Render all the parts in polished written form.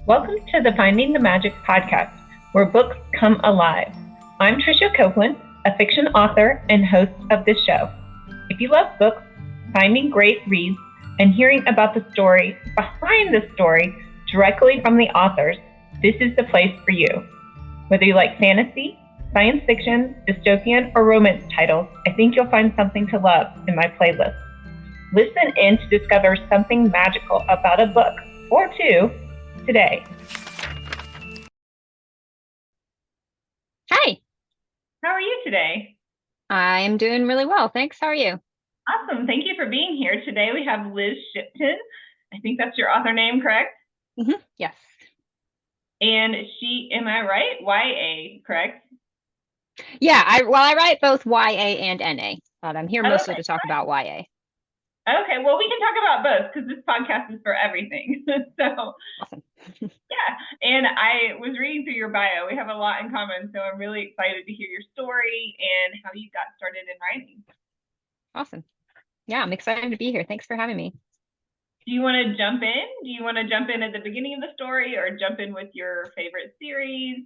Welcome to the Finding the Magic podcast, where books come alive. I'm Tricia Copeland, a fiction author and host of this show. If you love books, finding great reads, and hearing about the story behind the story directly from the authors, this is the place for you. Whether you like fantasy, science fiction, dystopian, or romance titles, I think you'll find something to love in my playlist. Listen in to discover something magical about a book or two today. Hi. How are you today? I'm doing really well. Thanks. How are you? Awesome. Thank you for being here. Today we have Liz Shipton. I think that's your author name, correct? Yes. And she, am I right? YA, correct? Yeah, I write both YA and NA, but I'm here mostly to talk about YA. Okay, well, we can talk about both because this podcast is for everything. So, awesome. Yeah, and I was reading through your bio. We have a lot in common, so I'm really excited to hear your story and how you got started in writing. Awesome. Yeah, I'm excited to be here. Thanks for having me. Do you want to jump in? Do you want to jump in at the beginning of the story or jump in with your favorite series?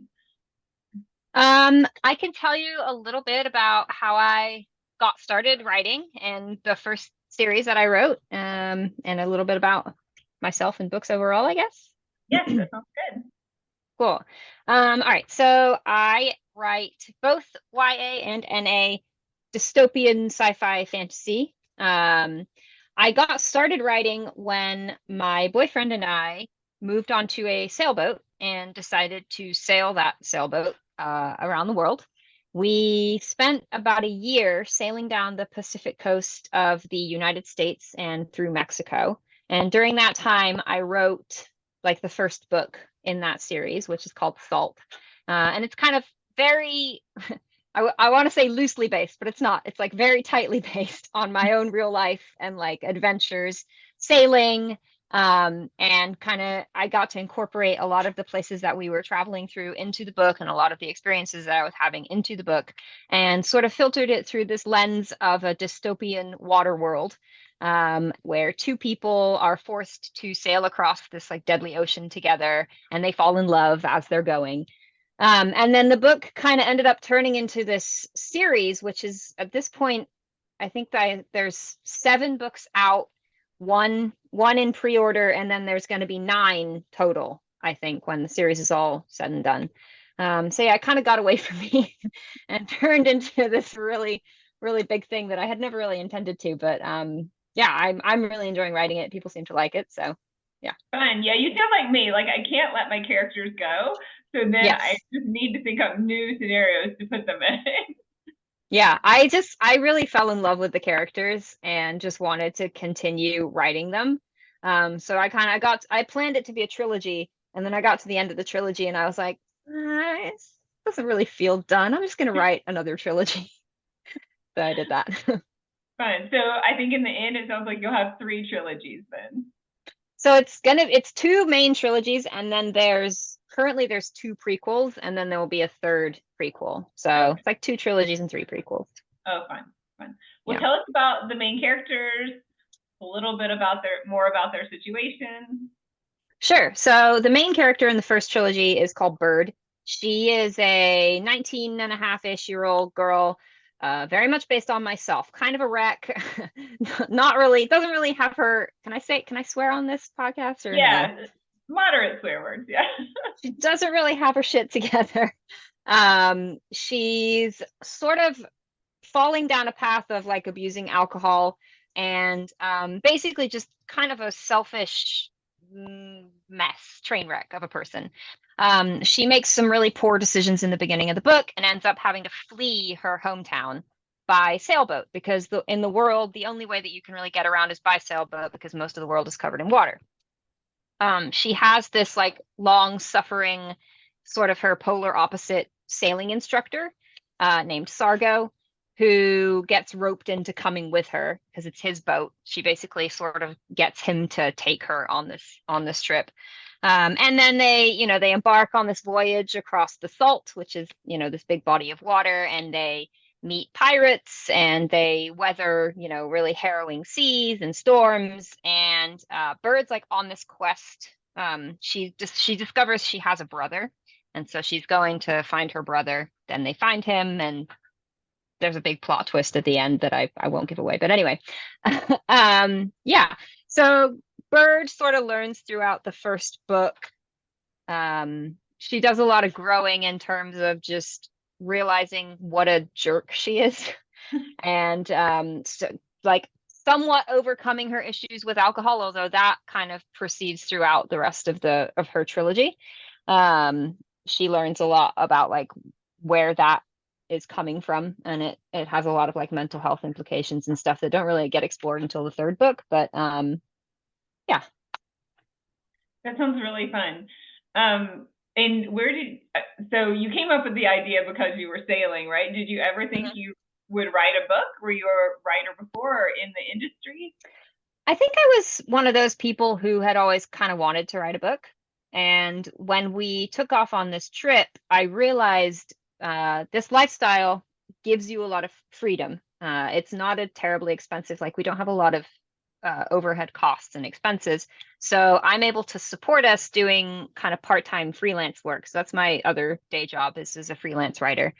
I can tell you a little bit about how I got started writing and the first series that I wrote, and a little bit about myself and books overall, I guess. Yes, that sounds good. Cool. All right. So I write both YA and NA dystopian sci-fi fantasy. I got started writing when my boyfriend and I moved onto a sailboat and decided to sail that sailboat around the world. We spent about a year sailing down the Pacific coast of the United States and through Mexico. And during that time, I wrote like the first book in that series, which is called Salt. And it's kind of very, I want to say loosely based, but it's not. It's like very tightly based on my own real life and like adventures, sailing, and kind of I got to incorporate a lot of the places that we were traveling through into the book and a lot of the experiences that I was having into the book, and sort of filtered it through this lens of a dystopian water world, where two people are forced to sail across this like deadly ocean together, and they fall in love as they're going. And then the book kind of ended up turning into this series, which is at this point, I think that there's 7 books out, one in pre-order, and then there's going to be 9 total, I think, when the series is all said and done. So yeah, it kind of got away from me and turned into this really, really big thing that I had never really intended to. But yeah, I'm really enjoying writing it. People seem to like it, so yeah. Fun. Yeah, you sound like me. Like I can't let my characters go. So then Yes. I just need to think up new scenarios to put them in. Yeah, I really fell in love with the characters and just wanted to continue writing them. So I planned it to be a trilogy, and then I got to the end of the trilogy and I was like, it doesn't really feel done. I'm just gonna write another trilogy. So I did that. Fun. So I think in the end it sounds like you'll have 3 trilogies then. So it's 2 main trilogies, and then currently there's 2 prequels, and then there will be a third prequel. So okay. It's like 2 trilogies and 3 prequels. Oh, fun. Well, yeah. Tell us about the main characters, a little bit about more about their situation. Sure. So the main character in the first trilogy is called Bird. She is a 19 and a half-ish-year-old girl, very much based on myself, kind of a wreck. Not really, doesn't really have her, can I swear on this podcast or yeah, no? Moderate swear words, yeah. She doesn't really have her shit together. She's sort of falling down a path of like abusing alcohol and basically just kind of a selfish mess, train wreck of a person. She makes some really poor decisions in the beginning of the book and ends up having to flee her hometown by sailboat because in the world, the only way that you can really get around is by sailboat because most of the world is covered in water. She has this like long suffering, sort of her polar opposite sailing instructor named Sargo, who gets roped into coming with her because it's his boat. She basically sort of gets him to take her on this trip. And then they embark on this voyage across the Salt, which is, this big body of water, and they meet pirates and they weather, really harrowing seas and storms. And Bird's like on this quest she discovers she has a brother, and so she's going to find her brother. Then they find him, and there's a big plot twist at the end that I won't give away. But anyway, yeah. So Bird sort of learns throughout the first book. She does a lot of growing in terms of just realizing what a jerk she is, and so, like, somewhat overcoming her issues with alcohol, although that kind of proceeds throughout the rest of her trilogy. She learns a lot about like where that is coming from, and it has a lot of like mental health implications and stuff that don't really get explored until the third book. But yeah. That sounds really fun. And so you came up with the idea because you were sailing, right? Did you ever think you would write a book? Were you a writer before or in the industry? I think I was one of those people who had always kind of wanted to write a book. And when we took off on this trip, I realized this lifestyle gives you a lot of freedom. It's not a terribly expensive, like we don't have a lot of overhead costs and expenses. So I'm able to support us doing kind of part-time freelance work. So that's my other day job, is as a freelance writer.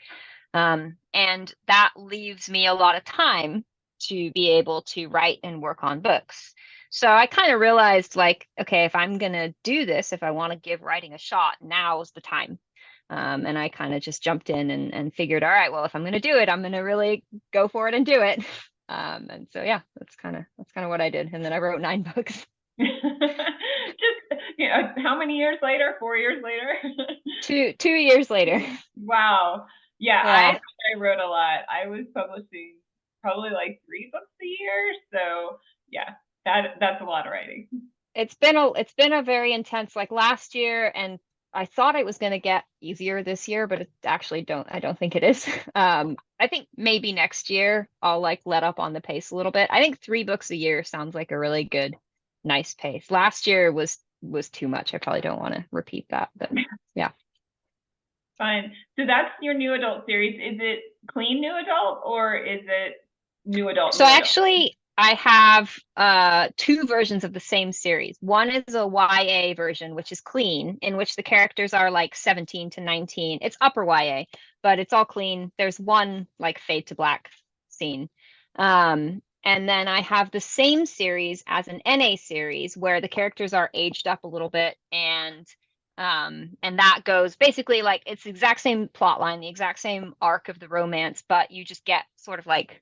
And that leaves me a lot of time to be able to write and work on books. So I kind of realized, like, okay, if I'm going to do this, if I want to give writing a shot, now's the time. And I kind of just jumped in and figured, all right, well, if I'm going to do it, I'm going to really go for it and do it. And so, yeah, that's kind of what I did. And then I wrote 9 books. Just, how many years later? 4 years later? 2 years later. Wow. Yeah, I wrote a lot. I was publishing probably like 3 books a year. So yeah, that's a lot of writing. It's been a very intense, like last year, and I thought it was going to get easier this year, but it actually I don't think it is. I think maybe next year I'll like let up on the pace a little bit. I think 3 books a year sounds like a really good, nice pace. Last year was too much. I probably don't want to repeat that, but yeah. Fine. So that's your new adult series. Is it clean new adult or is it new adult? So actually, I have 2 versions of the same series. One is a YA version, which is clean, in which the characters are like 17 to 19. It's upper YA, but it's all clean. There's one like fade to black scene. And then I have the same series as an NA series where the characters are aged up a little bit, and that goes basically like it's the exact same plot line, the exact same arc of the romance, but you just get sort of like,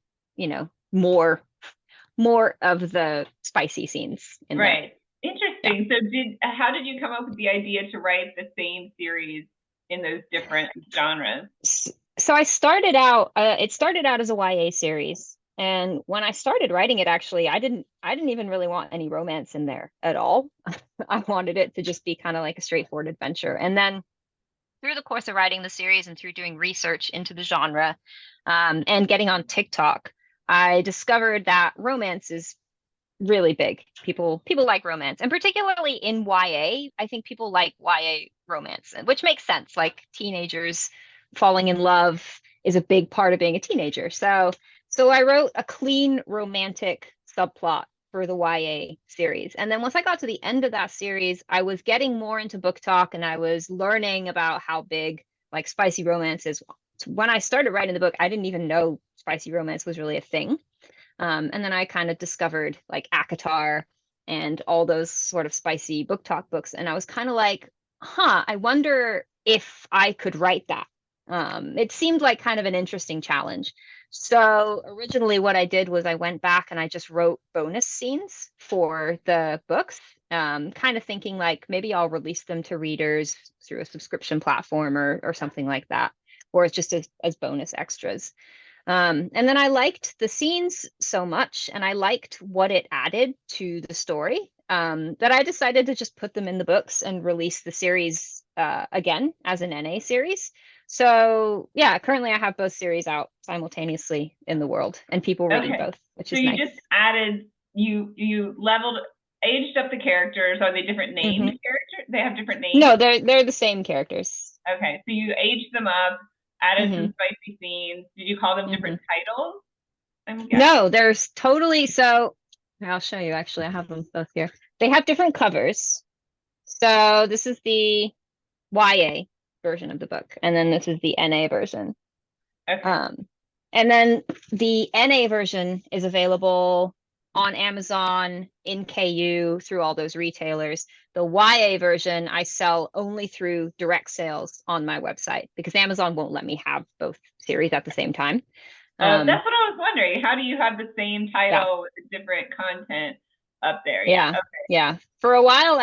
more of the spicy scenes in right there. Interesting. Yeah. So how did you come up with the idea to write the same series in those different genres? So I started out it started out as a YA series, and when I started writing it, actually I didn't even really want any romance in there at all. I wanted it to just be kind of like a straightforward adventure. And then through the course of writing the series and through doing research into the genre, and getting on TikTok, I discovered that romance is really big. People like romance, and particularly in YA, I think people like YA romance, which makes sense. Like teenagers falling in love is a big part of being a teenager. So I wrote a clean romantic subplot for the YA series. And then once I got to the end of that series, I was getting more into book talk, and I was learning about how big like spicy romance is. When I started writing the book, I didn't even know spicy romance was really a thing. And then I kind of discovered like ACOTAR and all those sort of spicy book talk books. And I was kind of like, I wonder if I could write that. It seemed like kind of an interesting challenge. So originally what I did was I went back and I just wrote bonus scenes for the books, kind of thinking like maybe I'll release them to readers through a subscription platform or something like that, or it's just as bonus extras. And then I liked the scenes so much, and I liked what it added to the story, that I decided to just put them in the books and release the series again as an NA series. So yeah, currently I have both series out simultaneously in the world, and people reading both, which is nice. So you just added, you leveled, aged up the characters. Are they different named characters? They have different names? No, they're the same characters. Okay, so you aged them up, added some spicy scenes. Did you call them different titles? No, there's totally, so I'll show you. Actually, I have them both here. They have different covers. So this is the YA version of the book, and then this is the NA version. Okay. Um, and then the NA version is available on Amazon, in KU, through all those retailers. The YA version I sell only through direct sales on my website because Amazon won't let me have both series at the same time. That's what I was wondering. How do you have the same Yeah. title with different content up there? Yeah. Yeah. Okay. Yeah. For a while,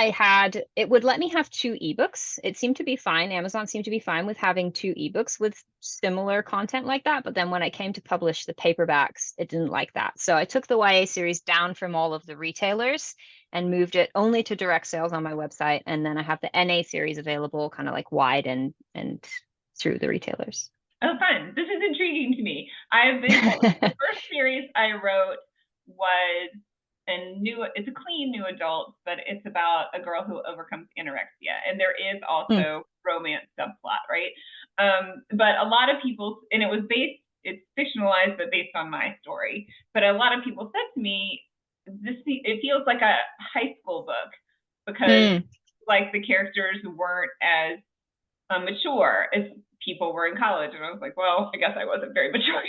it would let me have two ebooks. It seemed to be fine. Amazon seemed to be fine with having two ebooks with similar content like that. But then when I came to publish the paperbacks, it didn't like that. So I took the YA series down from all of the retailers and moved it only to direct sales on my website. And then I have the NA series available kind of like wide and through the retailers. Oh, fun. This is intriguing to me. I've been told the first series I wrote was it's a clean new adult, but it's about a girl who overcomes anorexia. And there is also romance subplot, right? But a lot of people, and it's fictionalized, but based on my story. But a lot of people said to me, it feels like a high school book because like the characters weren't as mature as people were in college. And I was like, well, I guess I wasn't very mature.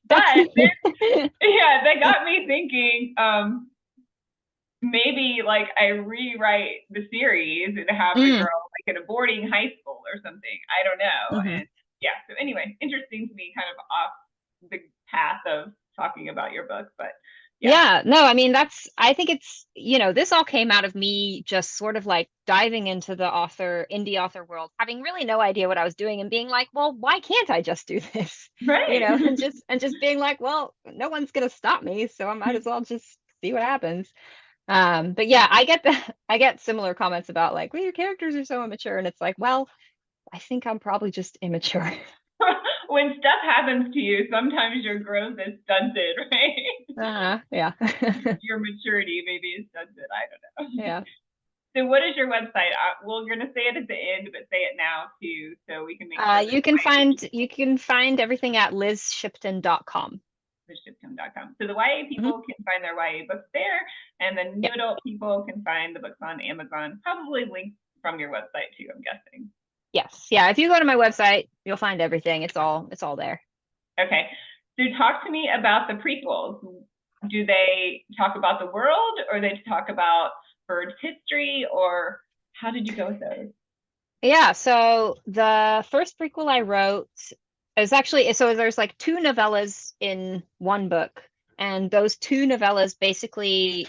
But yeah, that got me thinking, maybe like I rewrite the series and have the girl like in a boarding high school or something. I don't know. And yeah, so anyway, interesting to me, kind of off the path of talking about your book, but yeah, no, I mean, I think it's, this all came out of me just sort of like diving into the indie author world, having really no idea what I was doing and being like, well, why can't I just do this? right. And just being like, well, no one's gonna stop me, so I might as well just see what happens. But yeah, I get similar comments about like, well, your characters are so immature, and it's like, well, I think I'm probably just immature. When stuff happens to you, sometimes your growth is stunted, right? Yeah. Your maturity maybe is stunted. I don't know. Yeah. So what is your website? We're going to say it at the end, but say it now too, so we can make sure. You can find everything at lizshipton.com. Shipton.com. So the YA people can find their YA books there, and the new adult people can find the books on Amazon. Probably links from your website too, I'm guessing. Yes. Yeah. If you go to my website, you'll find everything. It's all there. Okay. So talk to me about the prequels. Do they talk about the world, or they talk about Bird's history, or how did you go with those? Yeah. So the first prequel I wrote is actually, so there's like two novellas in one book. And those two novellas basically,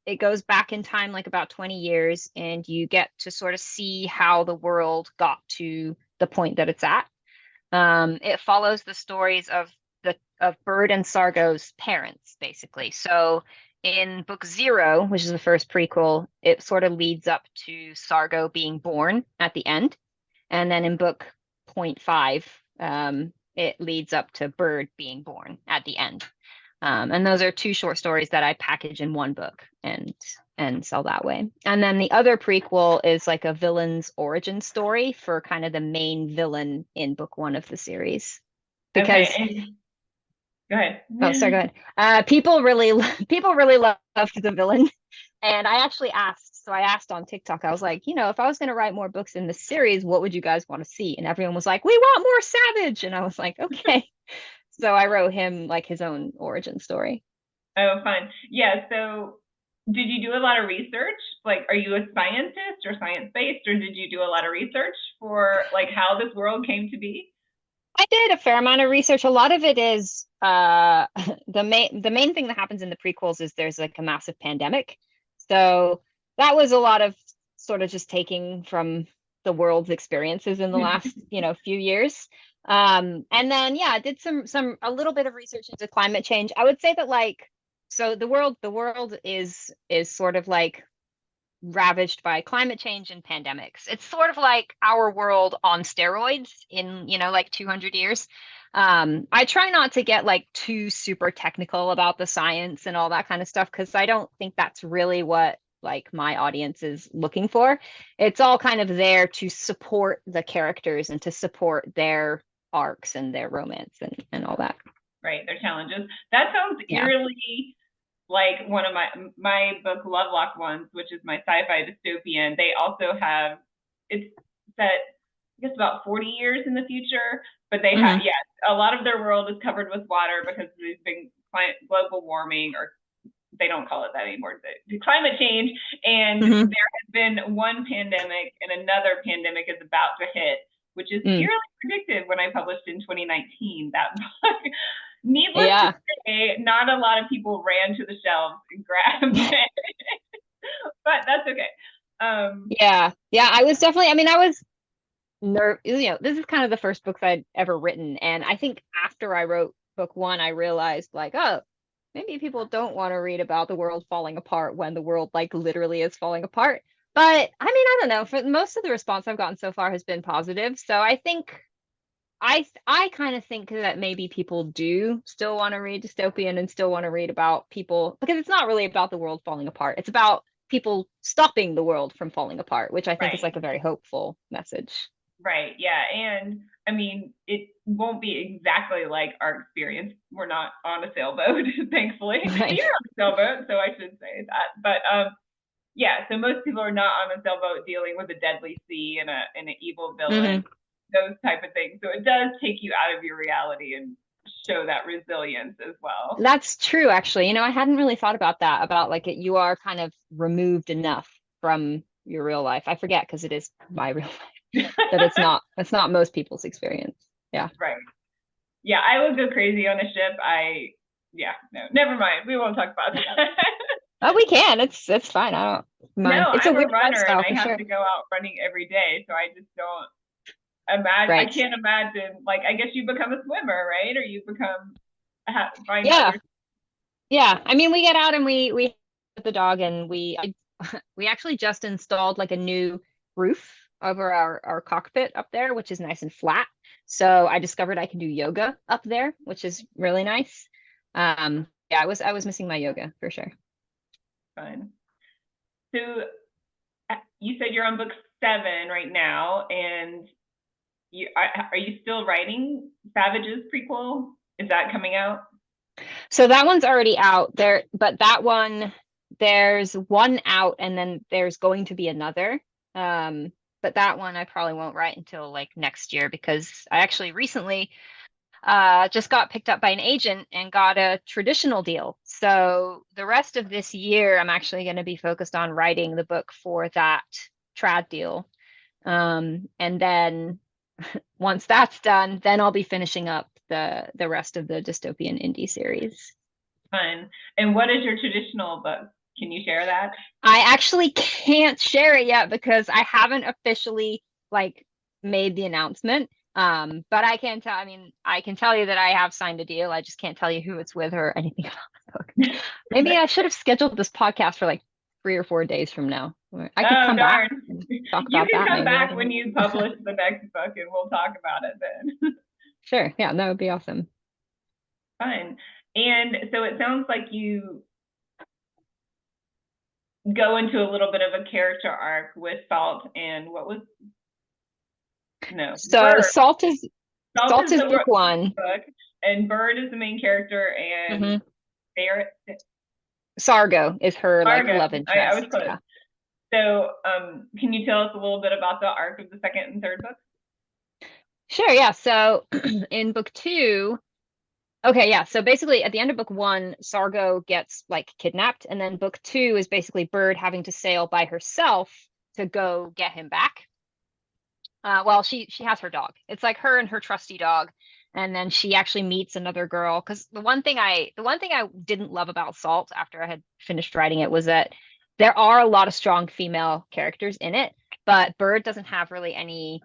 it goes back in time like about 20 years, and you get to sort of see how the world got to the point that it's at. It follows the stories of Bird and Sargo's parents, basically. So in book 0, which is the first prequel, it sort of leads up to Sargo being born at the end. And then in book 0.5, it leads up to Bird being born at the end. And those are two short stories that I package in one book and sell that way. And then the other prequel is like a villain's origin story for kind of the main villain in book 1 of the series. Because go ahead. Oh, sorry, go ahead. People really loved the villain. And I actually asked, so I asked on TikTok, I was like, if I was going to write more books in this series, what would you guys want to see? And everyone was like, we want more Savage. And I was like, okay. So I wrote him like his own origin story. Oh, fun. Yeah. So did you do a lot of research? Like, are you a scientist or science-based, or did you do a lot of research for like how this world came to be? I did a fair amount of research. A lot of it is the main thing that happens in the prequels is there's like a massive pandemic. So that was a lot of sort of just taking from the world's experiences in the last, few years. And then I did a little bit of research into climate change. I would say that so the world is sort of like ravaged by climate change and pandemics. It's sort of like our world on steroids in, like 200 years. I try not to get like too super technical about the science and all that kind of stuff, because I don't think that's really what like my audience is looking for. It's all kind of there to support the characters and to support their arcs and their romance and all that. Right, their challenges. That sounds eerily like one of my book Lovelock Ones, which is my sci-fi dystopian, they also have, it's set I guess about 40 years in the future, but they have, yeah, a lot of their world is covered with water because there's been global warming, or they don't call it that anymore, the climate change, and there has been one pandemic and another pandemic is about to hit, which is eerily predicted when I published in 2019 that book. Needless to say, not a lot of people ran to the shelves and grabbed it, but that's okay. I was definitely, I mean, I was this is kind of the first books I'd ever written, and I think after I wrote book one, I realized like, oh, maybe people don't want to read about the world falling apart when the world like literally is falling apart. But I mean, I don't know, for most of the response I've gotten so far has been positive, so I think I kind of think that maybe people do still want to read dystopian and still want to read about people, because it's not really about the world falling apart, it's about people stopping the world from falling apart, which I think is like a very hopeful message. Right. Yeah. And I mean, it won't be exactly like our experience. We're not on a sailboat, thankfully. Right. You're on a sailboat, so I should say that. But yeah, so most people are not on a sailboat dealing with a deadly sea and an evil villain, those type of things. So it does take you out of your reality and show that resilience as well. That's true, actually. You know, I hadn't really thought about that, about like you are kind of removed enough from your real life. I forget because it is my real life. That it's not most people's experience. Yeah. Right. Yeah, I would go crazy on a ship. No, never mind. We won't talk about that. Oh, we can. It's fine. I don't mind. No, it's I'm a runner and I have to go out running every day, so I just don't imagine. Right. I can't imagine. Like, I guess you become a swimmer, right? Or you become Yeah. I mean, we get out and we with the dog, and we actually just installed like a new roof over our cockpit up there, which is nice and flat. So I discovered I can do yoga up there, which is really nice. Yeah, I was missing my yoga for sure. Fun. So you said you're on book 7 right now, and are you still writing Savage's prequel? Is that coming out? So that one's already out there, but that one, there's one out and then there's going to be another. But that one I probably won't write until like next year, because I actually recently just got picked up by an agent and got a traditional deal. So the rest of this year, I'm actually going to be focused on writing the book for that trad deal. And then once that's done, then I'll be finishing up the rest of the dystopian indie series. Fun. And what is your traditional book? Can you share that? I actually can't share it yet because I haven't officially like made the announcement. But I can tell you that I have signed a deal. I just can't tell you who it's with or anything about the book. Maybe I should have scheduled this podcast for like 3 or 4 days from now. I could come back and talk about that. You can come back when you publish the next book and we'll talk about it then. Sure. Yeah, that would be awesome. Fun. And so it sounds like you go into a little bit of a character arc with Salt and So Bird. Salt is book 1. Book, and Bird is the main character, and Sargo is her like love interest. I was close. Yeah. So can you tell us a little bit about the arc of the second and third books? Sure, yeah. So in book 2, so basically at the end of book 1, Sargo gets like kidnapped, and then book 2 is basically Bird having to sail by herself to go get him back. Well, she has her dog. It's like her and her trusty dog, and then she actually meets another girl. Because the one thing I didn't love about Salt after I had finished writing it was that there are a lot of strong female characters in it, but Bird doesn't have really any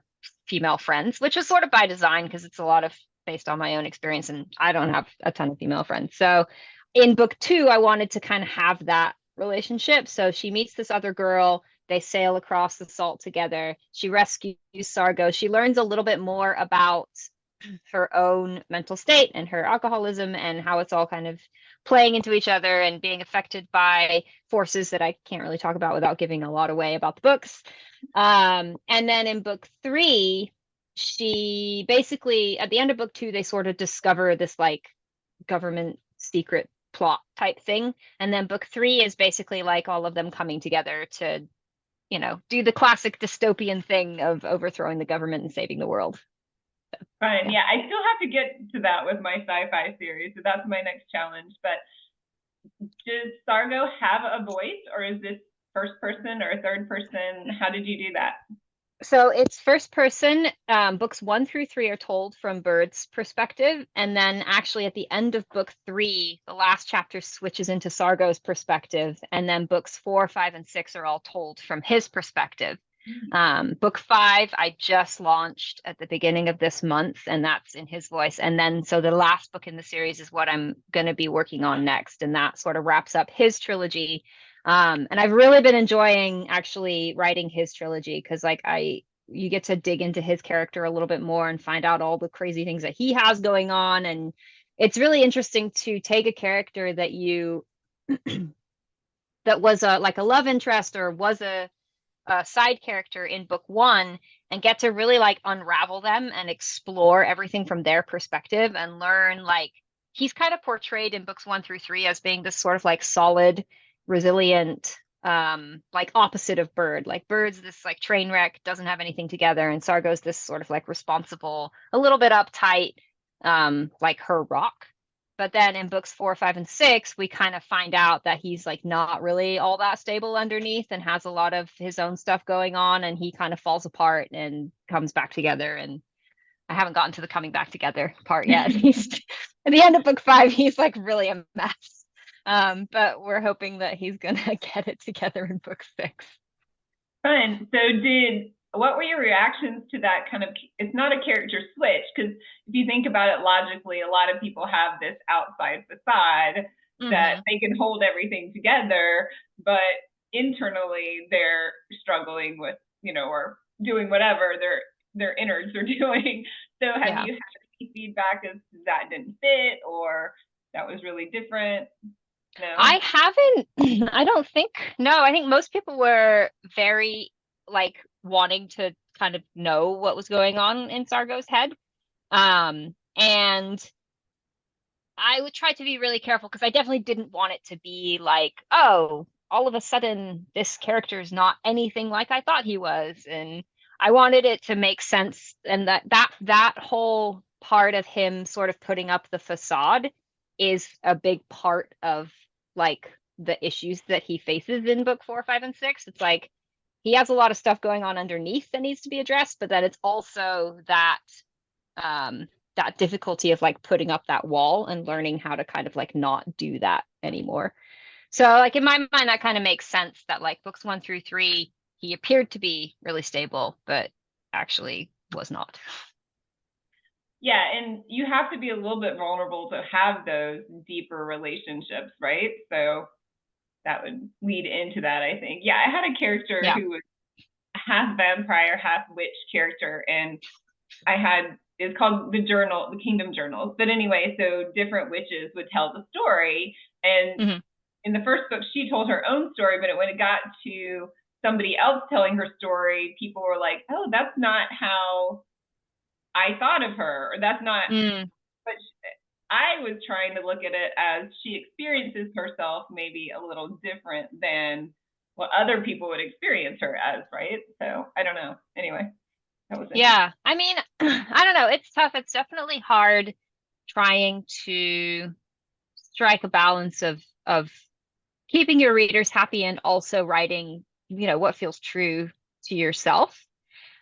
female friends, which was sort of by design because it's a lot of based on my own experience, and I don't have a ton of female friends. So in book 2, I wanted to kind of have that relationship. So she meets this other girl. They sail across the Salt together. She rescues Sargo. She learns a little bit more about her own mental state and her alcoholism and how it's all kind of playing into each other and being affected by forces that I can't really talk about without giving a lot away about the books. And then in book 3, she basically, at the end of book 2, they sort of discover this like government secret plot type thing. And then book 3 is basically like all of them coming together to, do the classic dystopian thing of overthrowing the government and saving the world. Fun. Yeah, I still have to get to that with my sci-fi series, so that's my next challenge. But does Sargo have a voice, or is this first person or third person? How did you do that? So it's first person. Books 1 through 3 are told from Bird's perspective, and then actually at the end of book 3, the last chapter switches into Sargo's perspective, and then books 4, 5, and 6 are all told from his perspective. Book 5 I just launched at the beginning of this month, and that's in his voice. And then so the last book in the series is what I'm going to be working on next, and that sort of wraps up his trilogy. And I've really been enjoying actually writing his trilogy because you get to dig into his character a little bit more and find out all the crazy things that he has going on. And it's really interesting to take a character that that was like a love interest or was a side character in book 1 and get to really like unravel them and explore everything from their perspective and learn like he's kind of portrayed in books 1 through 3 as being this sort of like solid, resilient, like opposite of Bird. Like Bird's this like train wreck, doesn't have anything together, and Sargo's this sort of like responsible, a little bit uptight, like her rock. But then in books 4, 5, and 6, we kind of find out that he's like not really all that stable underneath and has a lot of his own stuff going on, and he kind of falls apart and comes back together. And I haven't gotten to the coming back together part yet. He's at the end of book 5, he's like really a mess. But we're hoping that he's gonna get it together in book 6. Fun. So what were your reactions to that kind of, it's not a character switch, because if you think about it logically, a lot of people have this outside facade that they can hold everything together, but internally they're struggling with, or doing whatever their innards are doing. So have you had any feedback as that didn't fit or that was really different? No. I haven't, I don't think, no, I think most people were very like wanting to kind of know what was going on in Sargo's head. And I would try to be really careful because I definitely didn't want it to be like, oh, all of a sudden this character is not anything like I thought he was. And I wanted it to make sense, and that whole part of him sort of putting up the facade is a big part of like the issues that he faces in book 4, 5, and 6. It's like he has a lot of stuff going on underneath that needs to be addressed, but then it's also that that difficulty of like putting up that wall and learning how to kind of like not do that anymore. So like in my mind, that kind of makes sense that like books 1 through 3, he appeared to be really stable, but actually was not. Yeah, and you have to be a little bit vulnerable to have those deeper relationships, right? So that would lead into that, I think. Yeah, I had a character who was half vampire, half witch character, and it's called the Kingdom Journals. But anyway, so different witches would tell the story, and in the first book, she told her own story, but when it got to somebody else telling her story, people were like, "Oh, that's not how I thought of her," or "That's not." But I was trying to look at it as she experiences herself maybe a little different than what other people would experience her as, right? So I don't know. Anyway, that was it. Yeah, I mean, I don't know. It's tough. It's definitely hard trying to strike a balance of keeping your readers happy and also writing, what feels true to yourself.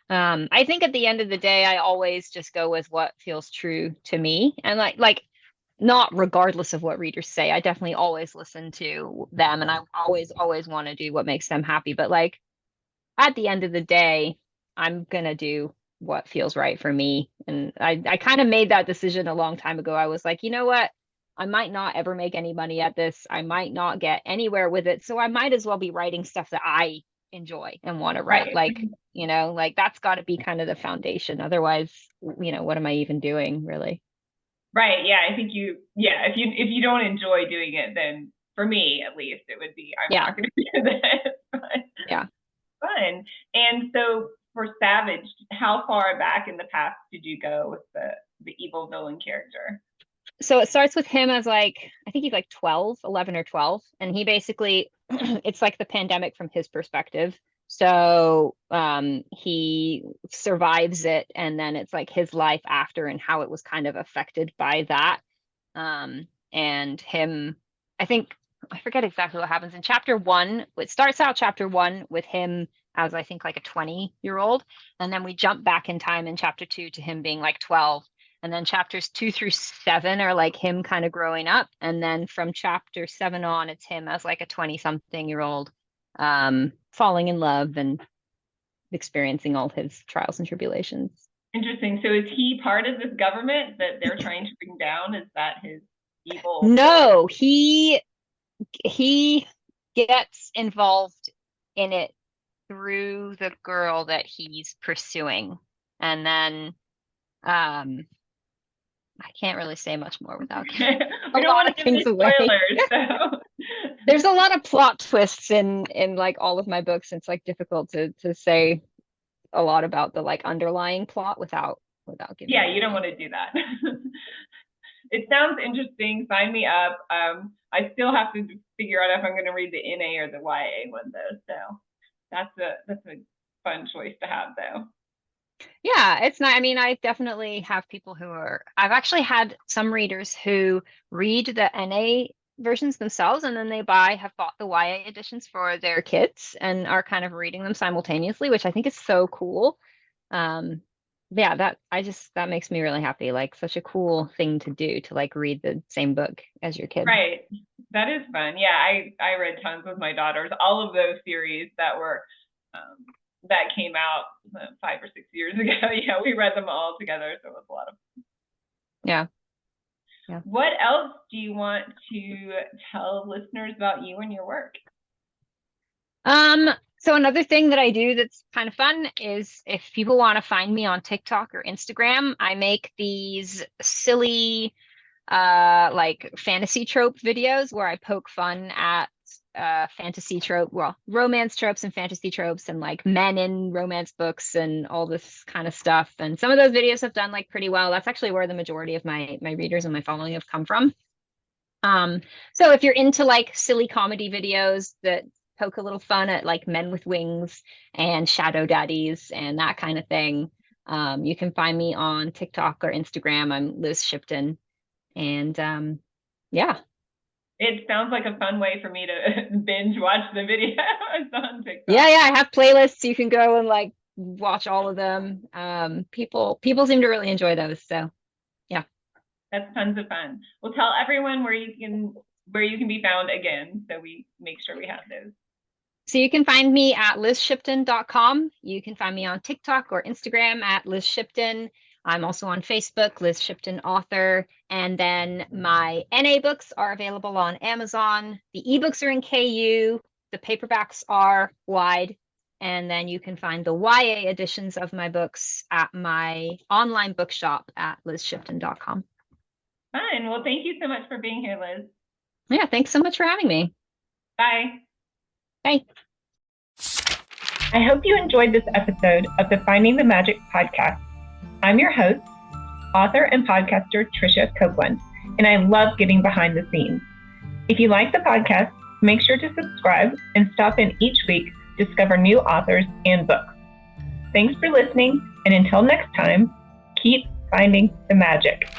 I think at the end of the day, I always just go with what feels true to me, and like not regardless of what readers say. I definitely always listen to them, and I always want to do what makes them happy. But like at the end of the day, I'm gonna do what feels right for me. And I kind of made that decision a long time ago. I was like, you know what? I might not ever make any money at this. I might not get anywhere with it. So I might as well be writing stuff that I enjoy and want to write. Like, like that's got to be kind of the foundation. Otherwise, what am I even doing, really? Right. Yeah. I think if you don't enjoy doing it, then for me at least, it would be, I'm not going to do this. But fun. And so for Savage, how far back in the past did you go with the evil villain character? So it starts with him as like, I think he's like 12, 11 or 12. And he basically, it's like the pandemic from his perspective. So he survives it. And then it's like his life after and how it was kind of affected by that. And him, I think, I forget exactly what happens in chapter one. It starts out chapter one with him as I think like a 20-year-old. And then we jump back in time in chapter two to him being like 12. And then chapters 2 through 7 are like him kind of growing up. And then from chapter 7 on, it's him as like a 20-something-year-old, falling in love and experiencing all his trials and tribulations. Interesting. So is he part of this government that they're trying to bring down? Is that his evil? No, he gets involved in it through the girl that he's pursuing. And then I can't really say much more without giving We don't want to give any spoilers. So there's a lot of plot twists in like all of my books. It's like difficult to say a lot about the like underlying plot without giving. Yeah, you don't want to do that. It sounds interesting. Sign me up. I still have to figure out if I'm going to read the NA or the YA one though. So that's a fun choice to have though. Yeah, it's not. I mean, I definitely have people I've actually had some readers who read the NA versions themselves and then have bought the YA editions for their kids and are kind of reading them simultaneously, which I think is so cool. Yeah, that makes me really happy. Like such a cool thing to do, to like read the same book as your kid. Right. That is fun. Yeah, I read tons with my daughters. All of those series that were that came out 5 or 6 years ago. Yeah, we read them all together, so it was a lot of fun. Yeah. What else do you want to tell listeners about you and your work? So another thing that I do that's kind of fun is if people want to find me on TikTok or Instagram, I make these silly like fantasy trope videos where I poke fun at romance tropes and fantasy tropes and like men in romance books and all this kind of stuff. And some of those videos have done like pretty well. That's actually where the majority of my readers and my following have come from. So if you're into like silly comedy videos that poke a little fun at like men with wings and shadow daddies and that kind of thing, you can find me on TikTok or Instagram. I'm Liz Shipton. And yeah. It sounds like a fun way for me to binge watch the videos on TikTok. Yeah, I have playlists. You can go and like watch all of them. People seem to really enjoy those. So yeah. That's tons of fun. Well, tell everyone where you can be found again, so we make sure we have those. So you can find me at lizshipton.com. You can find me on TikTok or Instagram at Liz Shipton. I'm also on Facebook, Liz Shipton Author. And then my NA books are available on Amazon. The ebooks are in KU. The paperbacks are wide. And then you can find the YA editions of my books at my online bookshop at lizshipton.com. Fine. Well, thank you so much for being here, Liz. Yeah, thanks so much for having me. Bye. Bye. I hope you enjoyed this episode of the Finding the Magic podcast. I'm your host, author and podcaster Tricia Copeland, and I love getting behind the scenes. If you like the podcast, make sure to subscribe and stop in each week to discover new authors and books. Thanks for listening, and until next time, keep finding the magic.